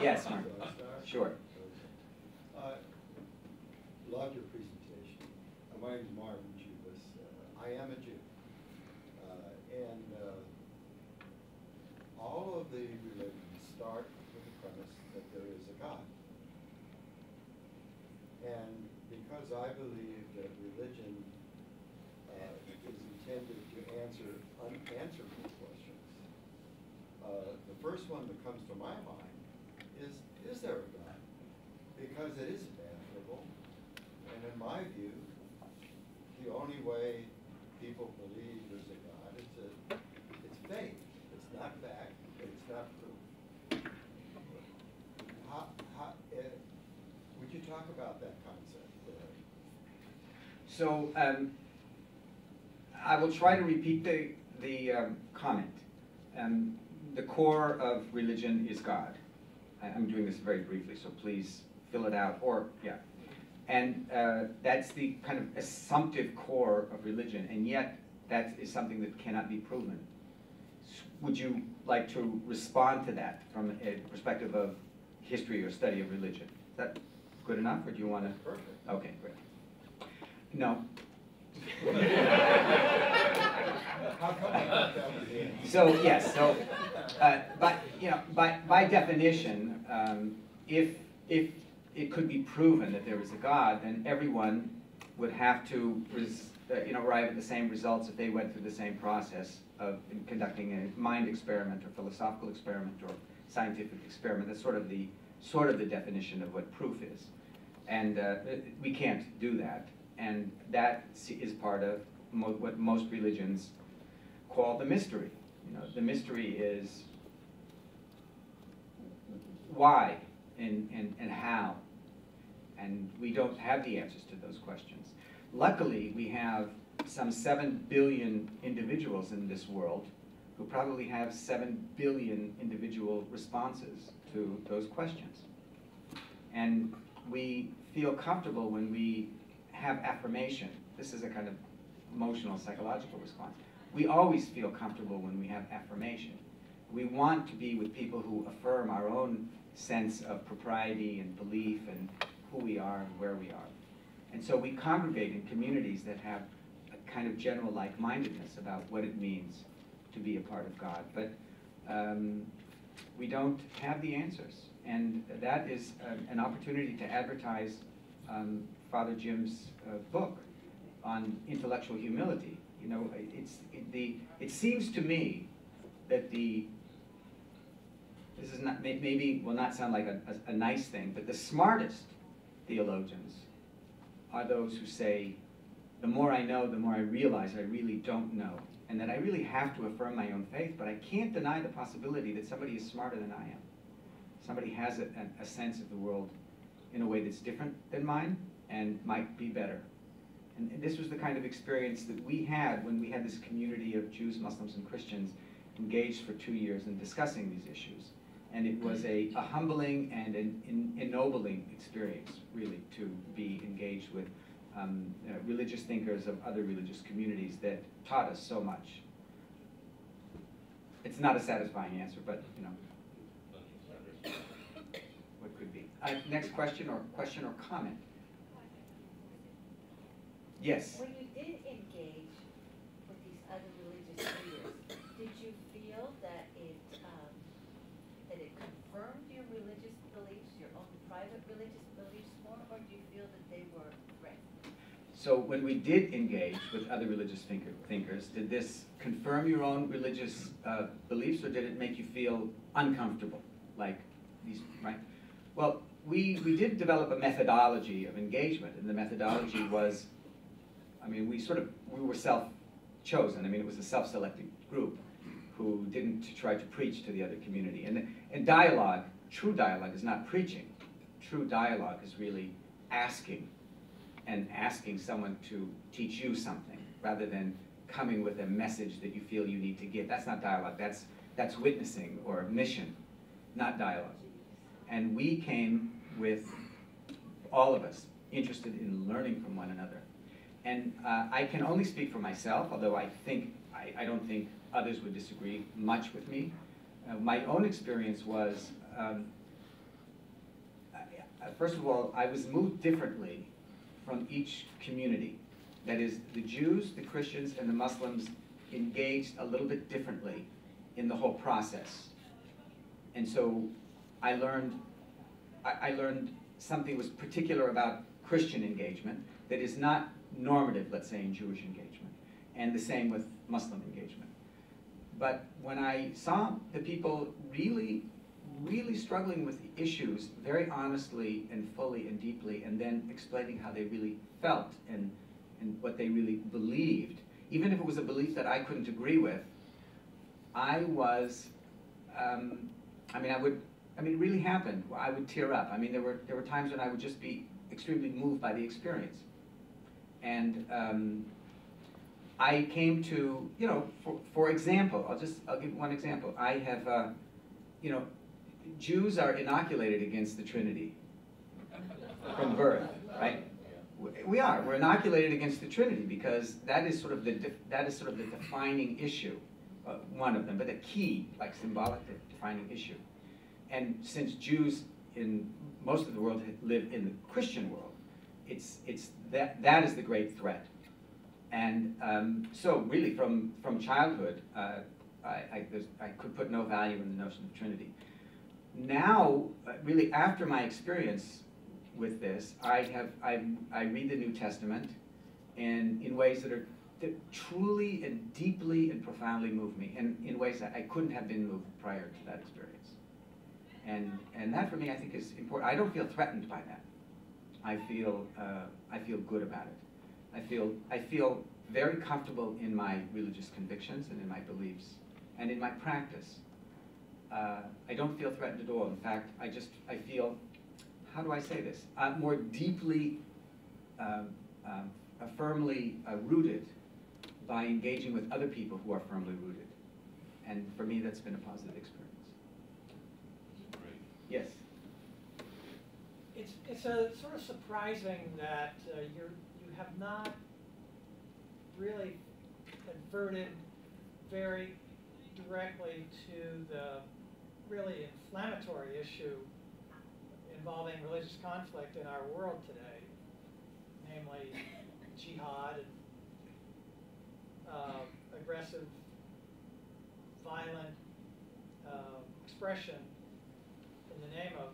Yes, Mark. Sure. Love your presentation. My name is Marvin Jubas. I am a Jew. And all of the religions start with the premise that there is a God. And because I believe that religion is intended to answer unanswerable questions, the first one that comes to my mind is there a God? Because it isn't answerable. And in my view, the only way people believe there's a God is it's faith. It's not fact, but it's not proof. Would you talk about that concept? So I will try to repeat the comment. The core of religion is God. I'm doing this very briefly, so please fill it out, or, yeah. And that's the kind of assumptive core of religion, and yet that is something that cannot be proven. Would you like to respond to that from a perspective of history or study of religion? Is that good enough, or do you want to? Perfect. Okay, great. No. How come I thought that was the answer? So yes, so by definition, if it could be proven that there is a God, then everyone would have to arrive at the same results if they went through the same process of conducting a mind experiment or philosophical experiment or scientific experiment. That's sort of the definition of what proof is, and we can't do that. And that is part of what most religions call the mystery. The mystery is why and how. And we don't have the answers to those questions. Luckily, we have some 7 billion individuals in this world who probably have 7 billion individual responses to those questions. And we feel comfortable when we have affirmation. This is a kind of emotional, psychological response. We always feel comfortable when we have affirmation. We want to be with people who affirm our own sense of propriety and belief and who we are and where we are. And so we congregate in communities that have a kind of general like-mindedness about what it means to be a part of God. But we don't have the answers. And that is an opportunity to advertise Father Jim's book on intellectual humility. It seems to me that this is not, maybe will not sound like a nice thing, but the smartest theologians are those who say, the more I know, the more I realize I really don't know, and that I really have to affirm my own faith, but I can't deny the possibility that somebody is smarter than I am. Somebody has a sense of the world in a way that's different than mine and might be better. And this was the kind of experience that we had when we had this community of Jews, Muslims, and Christians engaged for 2 years in discussing these issues. And it was a humbling and an ennobling experience, really, to be engaged with religious thinkers of other religious communities that taught us so much. It's not a satisfying answer, but, what could be. Next question or comment? Yes? When you did engage with these other religious leaders, did you feel that it confirmed your religious beliefs, your own private religious beliefs more, or do you feel that they were threatened? So when we did engage with other religious thinkers, did this confirm your own religious beliefs, or did it make you feel uncomfortable? Like these, right? Well, we did develop a methodology of engagement, and the methodology was, we were self-chosen. It was a self-selected group who didn't try to preach to the other community. And dialogue, true dialogue, is not preaching. True dialogue is really asking, and asking someone to teach you something, rather than coming with a message that you feel you need to give. That's not dialogue, that's witnessing or mission, not dialogue. And we came with, all of us, interested in learning from one another. And I can only speak for myself, although I don't think others would disagree much with me. My own experience was first of all, I was moved differently from each community. That is, the Jews, the Christians, and the Muslims engaged a little bit differently in the whole process. And so I learned something was particular about Christian engagement that is not normative, let's say, in Jewish engagement, and the same with Muslim engagement. But when I saw the people really struggling with the issues very honestly and fully and deeply, and then explaining how they really felt and what they really believed, even if it was a belief that I couldn't agree with, I was, it really happened. I would tear up. I mean, there were times when I would just be extremely moved by the experience. And I came to, for example, I'll give one example. I have, Jews are inoculated against the Trinity from birth, right? We're inoculated against the Trinity because that is sort of the defining issue, one of them, but a key, like symbolic defining issue. And since Jews in most of the world live in the Christian world, that is the great threat. And so really from childhood, I could put no value in the notion of Trinity. Now, really after my experience with this, I read the New Testament, and in ways that truly and deeply and profoundly move me, and in ways that I couldn't have been moved prior to that experience. And that for me, I think, is important. I don't feel threatened by that. I feel good about it. I feel very comfortable in my religious convictions and in my beliefs and in my practice. I don't feel threatened at all. In fact, I feel, how do I say this? More deeply, firmly rooted by engaging with other people who are firmly rooted. And for me, that's been a positive experience. Yes. It's a sort of surprising that you have not really adverted very directly to the really inflammatory issue involving religious conflict in our world today, namely jihad and aggressive, violent expression in the name of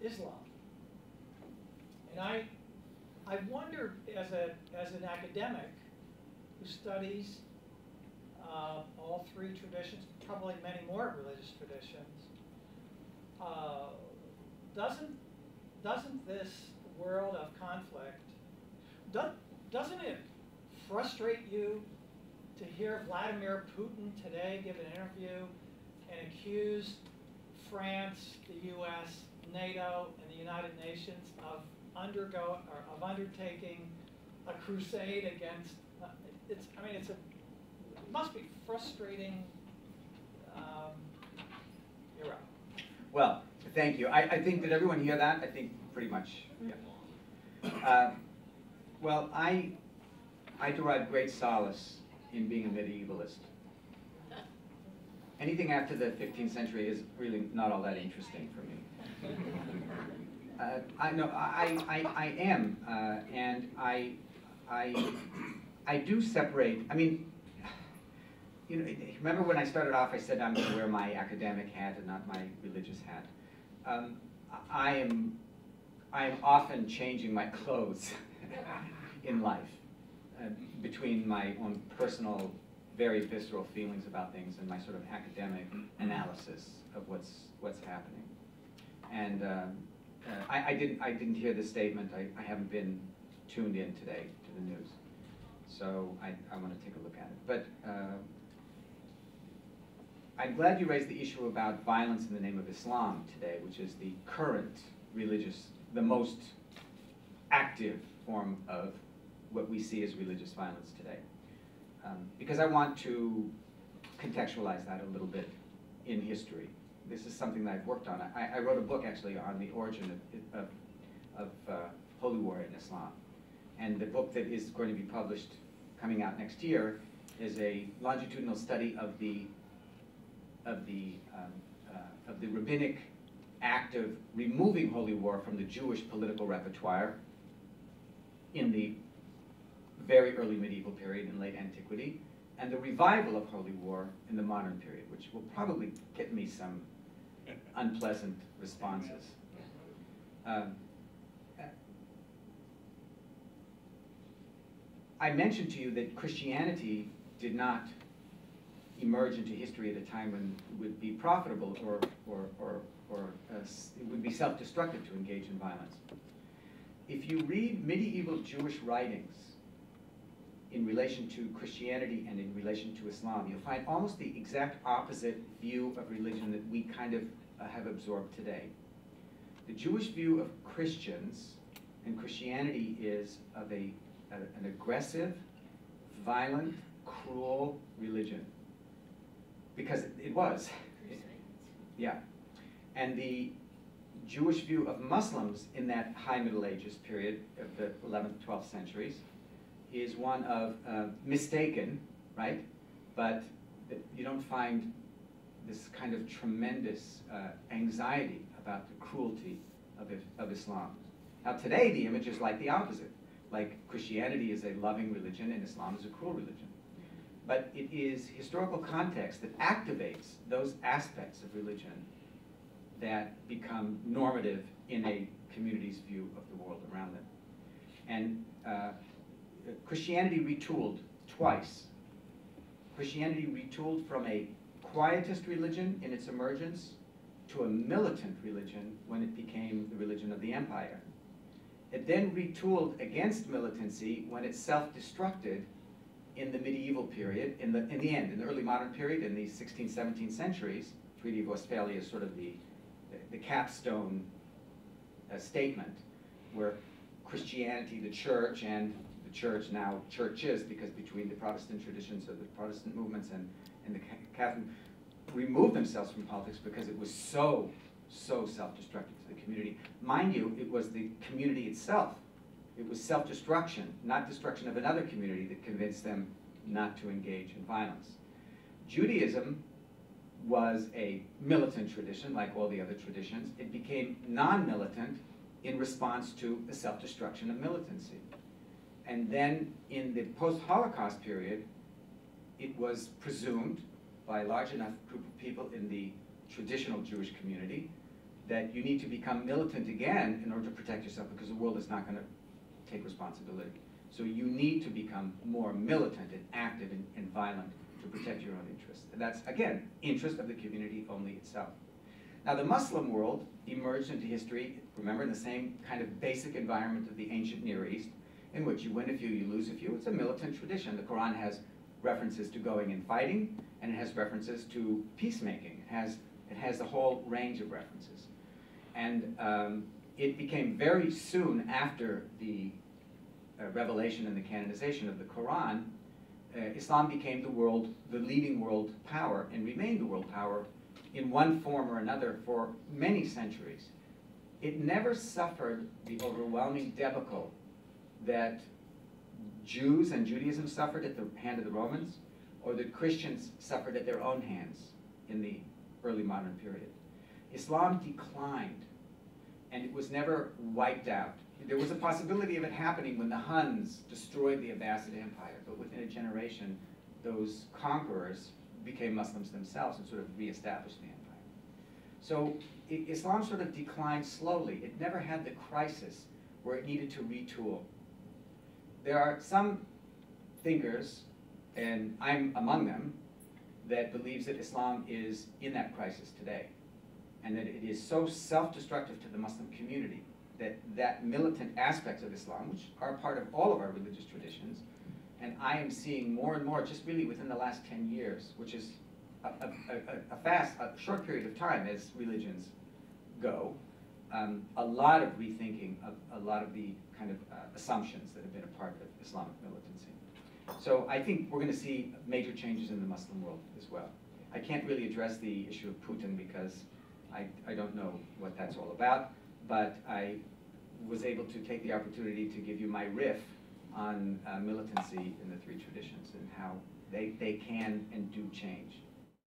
Islam. And I wonder, as an academic who studies all three traditions, probably many more religious traditions, doesn't this world of conflict, doesn't it frustrate you to hear Vladimir Putin today give an interview and accuse France, the U.S., NATO, and the United Nations of undertaking a crusade against? It must be frustrating. You're right. Well, thank you. I think, did everyone hear that? I think pretty much. Yeah. Well, I derive great solace in being a medievalist. Anything after the 15th century is really not all that interesting for me. I am, and I do separate. I mean, remember when I started off, I said I'm going to wear my academic hat and not my religious hat. I am often changing my clothes in life between my own personal, very visceral feelings about things and my sort of academic analysis of what's happening. And I didn't hear the statement. I haven't been tuned in today to the news, so I want to take a look at it. But I'm glad you raised the issue about violence in the name of Islam today, which is the current the most active form of what we see as religious violence today. Because I want to contextualize that a little bit in history. This is something that I've worked on. I wrote a book actually on the origin of holy war in Islam. And the book that is going to be published, coming out next year, is a longitudinal study of the the rabbinic act of removing holy war from the Jewish political repertoire in the very early medieval period and late antiquity, and the revival of holy war in the modern period, which will probably get me some unpleasant responses. I mentioned to you that Christianity did not emerge into history at a time when it would be profitable or it would be self-destructive to engage in violence. If you read medieval Jewish writings in relation to Christianity and in relation to Islam, you'll find almost the exact opposite view of religion that we kind of have absorbed today. The Jewish view of Christians and Christianity is of an aggressive, violent, cruel religion. Because it was. Yeah. And the Jewish view of Muslims in that high Middle Ages period of the 11th, 12th centuries is one of mistaken, right? But you don't find this kind of tremendous anxiety about the cruelty of Islam. Now today the image is like the opposite. Like Christianity is a loving religion and Islam is a cruel religion. But it is historical context that activates those aspects of religion that become normative in a community's view of the world around them. And Christianity retooled twice. Christianity retooled from a quietist religion in its emergence to a militant religion when it became the religion of the empire. It then retooled against militancy when it self-destructed in the medieval period, in the early modern period, in the 16th, 17th centuries. Treaty of Westphalia is sort of the capstone statement where Christianity, the church, and the church, now churches, because between the Protestant traditions of the Protestant movements and the Catholic, removed themselves from politics because it was so self-destructive to the community. Mind you, it was the community itself. It was self-destruction, not destruction of another community, that convinced them not to engage in violence. Judaism was a militant tradition, like all the other traditions. It became non-militant in response to the self-destruction of militancy. And then in the post-Holocaust period, it was presumed by a large enough group of people in the traditional Jewish community that you need to become militant again in order to protect yourself, because the world is not going to take responsibility. So you need to become more militant and active and violent to protect your own interests. And that's, again, interest of the community only itself. Now the Muslim world emerged into history, remember, in the same kind of basic environment of the ancient Near East, in which you win a few, you lose a few. It's a militant tradition. The Quran has references to going and fighting, and it has references to peacemaking. It has a whole range of references. And it became very soon after the revelation and the canonization of the Quran, Islam became the leading world power, and remained the world power in one form or another for many centuries. It never suffered the overwhelming debacle that Jews and Judaism suffered at the hand of the Romans, or that Christians suffered at their own hands in the early modern period. Islam declined, and it was never wiped out. There was a possibility of it happening when the Huns destroyed the Abbasid Empire, but within a generation, those conquerors became Muslims themselves and sort of reestablished the empire. So Islam sort of declined slowly. It never had the crisis where it needed to retool. There are some thinkers, and I'm among them, that believes that Islam is in that crisis today, and that it is so self-destructive to the Muslim community that militant aspects of Islam, which are part of all of our religious traditions, and I am seeing more and more, just really within the last 10 years, which is a short period of time as religions go, a lot of rethinking of a lot of the kind of assumptions that have been a part of Islamic militancy. So I think we're going to see major changes in the Muslim world as well. I can't really address the issue of Putin because I don't know what that's all about, but I was able to take the opportunity to give you my riff on militancy in the three traditions and how they can and do change.